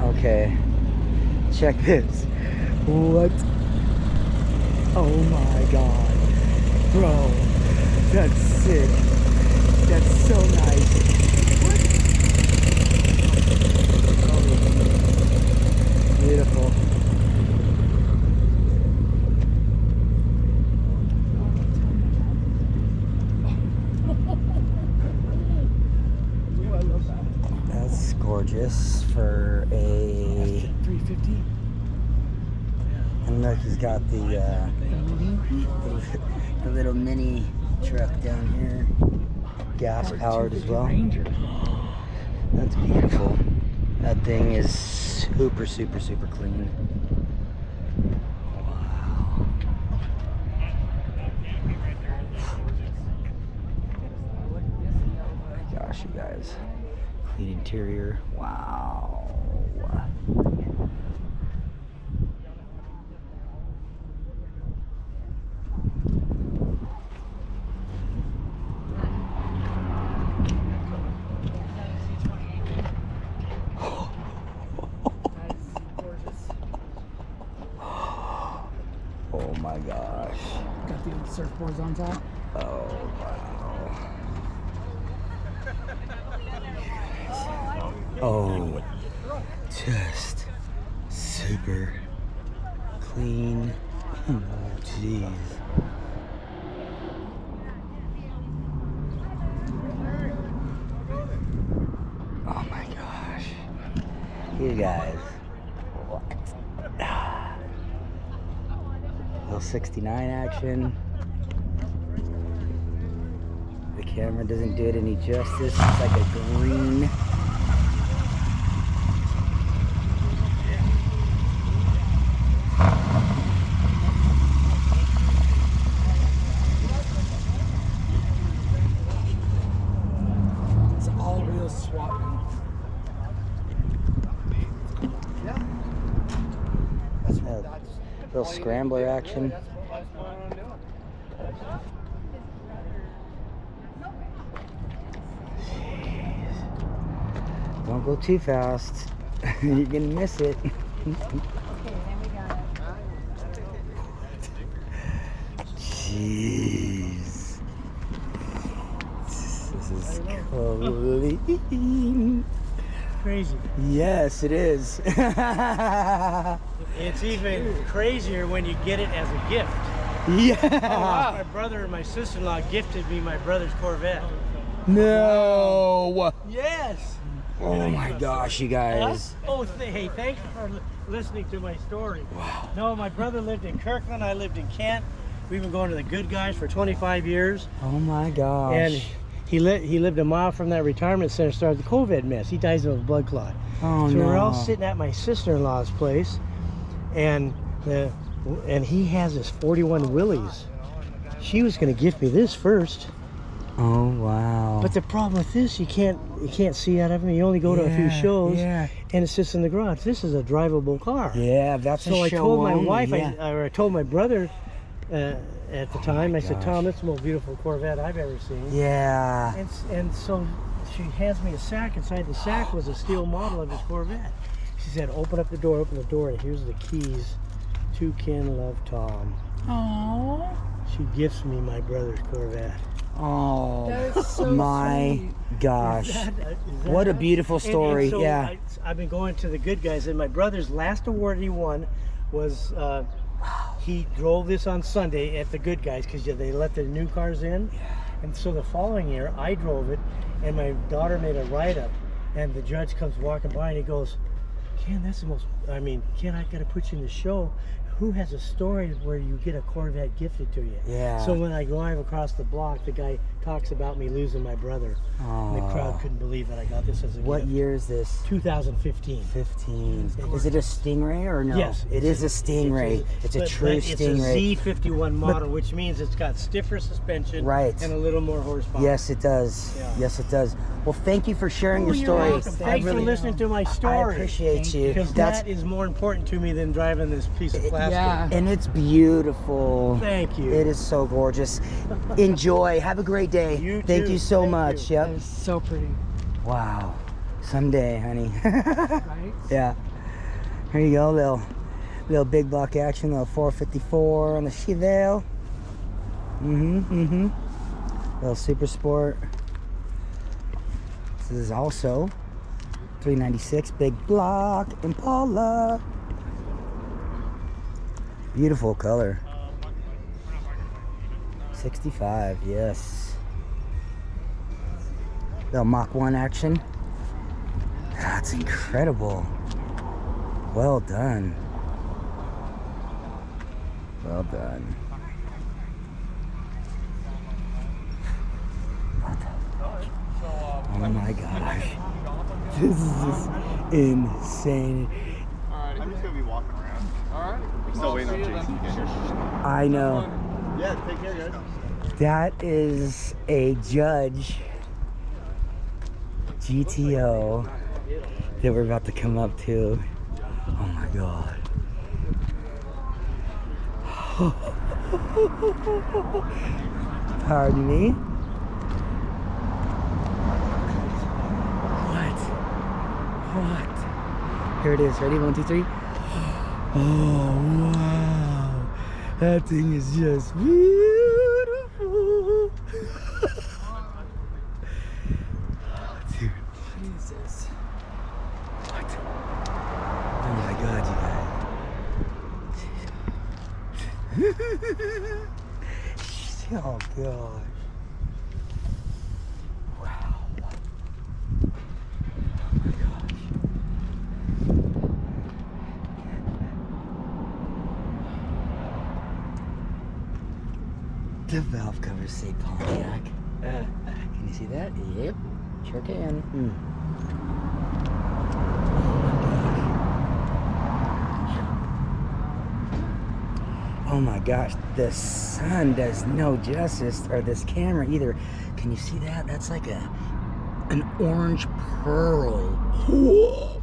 Okay, check this. What? Oh my god. Bro, that's sick. That's so nice. Beautiful. That's gorgeous for a 350. And look, he's got the little mini truck down here, gas powered as well. That's beautiful. That thing is super clean. Wow. Oh my gosh, you guys. Clean interior. Wow. Oh my gosh. Got the surfboards on top. Oh wow. Oh, just super clean. Oh, jeez. Oh my gosh. You guys. What? Little 69 action. The camera doesn't do it any justice. It's like a green. It's all wheel swapping. Yeah. Little scrambler action. Don't go too fast. You're gonna miss it. Okay, then we got it. Jeez. This is clean. Crazy. Yes, it is. It's even crazier when you get it as a gift. Yeah. My brother and my sister-in-law gifted me my brother's Corvette. No. Yes. Oh my gosh, you guys. Oh, hey, thanks for listening to my story. Wow. No, my brother lived in Kirkland. I lived in Kent. We've been going to the Good Guys for 25 years. Oh my gosh. And he lived a mile from that retirement center, started the COVID mess. He dies of a blood clot. Oh So no. we're all sitting at my sister-in-law's place, and he has his 41 Willys. She was going to gift me this first. Oh wow. But the problem with this, you can't see out of them. You only go to a few shows, Yeah. and it sits in the garage. This is a drivable car. Yeah, that's So a I show told my only, wife, yeah. I told my brother at the time, I said, gosh. Tom, that's the most beautiful Corvette I've ever seen. Yeah. And so she hands me a sack. Inside the sack was a steel model of his Corvette. She said, open the door, and here's the keys to Ken Love Tom. Aww. She gifts me my brother's Corvette. Oh That is so my sweet. gosh. Is that What a beautiful story. And so yeah. I've been going to the Good Guys, and my brother's last award he won was he drove this on Sunday at the Good Guys because they let the new cars in. Yeah. And so the following year, I drove it, and my daughter made a write-up, and the judge comes walking by, and he goes, Ken, Ken, I got to put you in the show. Who has a story where you get a Corvette gifted to you? Yeah. So when I drive across the block, the guy talks about me losing my brother. And the crowd couldn't believe that I got this as a What gift. year is this? 2015. 15. Is it a Stingray or no? Yes. It is a Stingray. It's a true Stingray. It's a Z51 model, which means it's got stiffer suspension Right. and a little more horsepower. Yes, it does. Yeah. Yes, it does. Well, thank you for sharing your You're story. welcome. Thanks for listening to my story. I appreciate you. Because that is more important to me than driving this piece of plastic. Yeah. And it's beautiful. Thank you. It is so gorgeous. Enjoy. Have a great day. You Thank too. you so Thank much. you. Yep. That is so pretty. Wow. Someday, honey. Right? Yeah. Here you go, little big block action, little 454 on the Chevelle. Little Super Sport. This is also 396 big block Impala. Beautiful color. 65, yes. Little Mach 1 action. That's incredible. Well done. Well done. Oh my gosh. This is just insane. Alright, I'm just gonna be walking around. Alright. I'm still waiting on Jason to get here. I know. Yeah, take care, guys. That is a Judge GTO that we're about to come up to. Oh my god. Pardon me. What? Here it is. Ready? 1, 2, 3. Oh wow. That thing is just beautiful. Dude. Jesus. What? Oh my god, you guys. Oh gosh. Wow. Oh my gosh. The valve covers say Pontiac. Can you see that? Yep. Sure can. Oh my gosh, the sun does no justice, or this camera either. Can you see that? That's like an orange pearl. Whoa.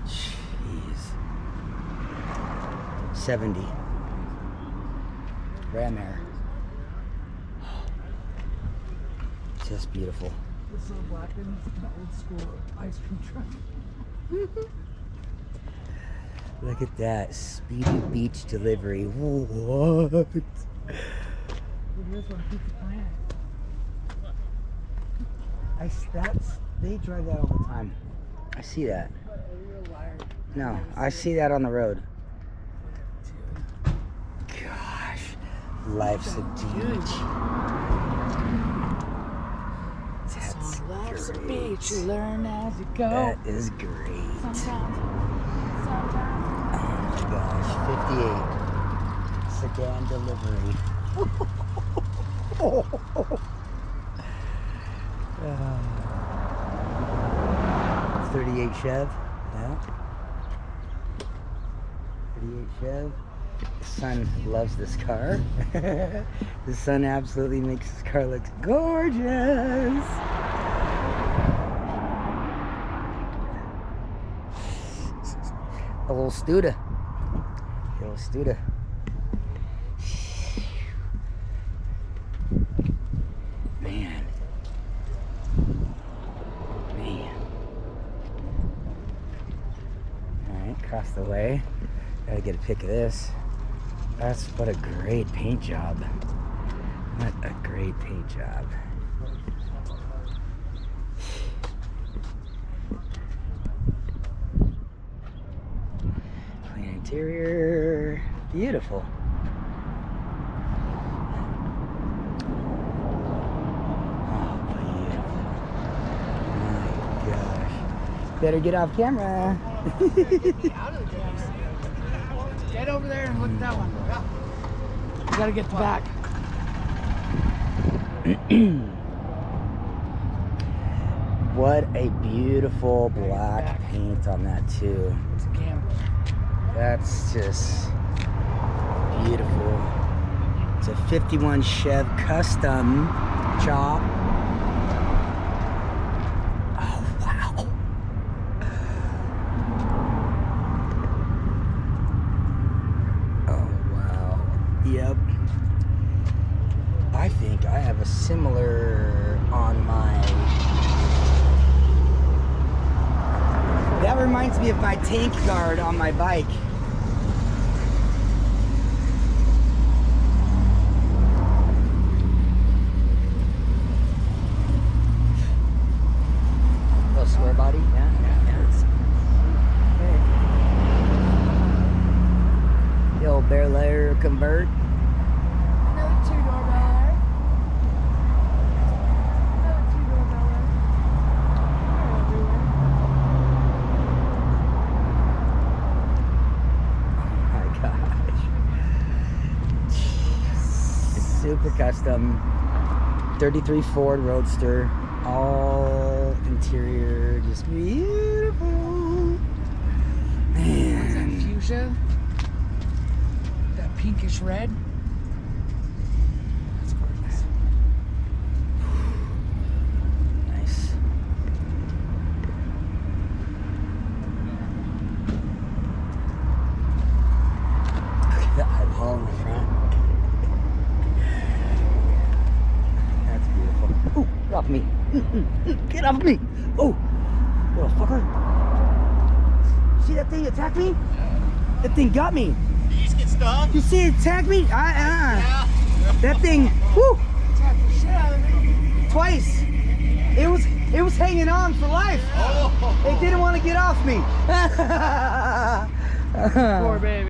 Jeez. 70. Ram Air. Just beautiful. This little black one is an old school ice cream truck. Look at that. Speedy Beach delivery. What? Look at this one, Pizza Planet. They drive that all the time. I see that. You're a liar. No, I see that on the road. Gosh, life's a beach. That's Life's a great. beach, you learn as you go. That is great. Sometimes. Oh my gosh, 58. Sedan delivery. 38 Chev. Yeah. 38 Chev. The sun loves this car. The sun absolutely makes this car look gorgeous. A little Studa. A little Studa. Man. Alright, across the way. Gotta get a pic of this. What a great paint job. What a great paint job. Clean interior. Beautiful. Oh, beautiful. My gosh. Better get off camera. Get over there and look at that one. You gotta get the back. What a beautiful black paint on that too. It's a camera. That's just beautiful. It's a 51 Chev custom chop. Oh wow. Oh wow. Yep. I think I have a similar on my reminds me of my tank guard on my bike. Little square body, yeah. Okay. The old bare layer convert. Another 2-door Bel Air. Another 2-door Bel Air. They're everywhere. Oh my gosh. Super custom 33 Ford Roadster, all interior, just beautiful. What's that, Man. fuchsia? That pinkish red? That's gorgeous. Nice. Look at the eyeball in the front. That's beautiful. Ooh, get off me. Get off me. Oh, little fucker. See that thing attack me? That thing got me. You just get stung? You see it attack me? Yeah. That thing, whoo, Attack the shit out of me. twice. It was hanging on for life. Oh. It didn't want to get off me. Poor baby.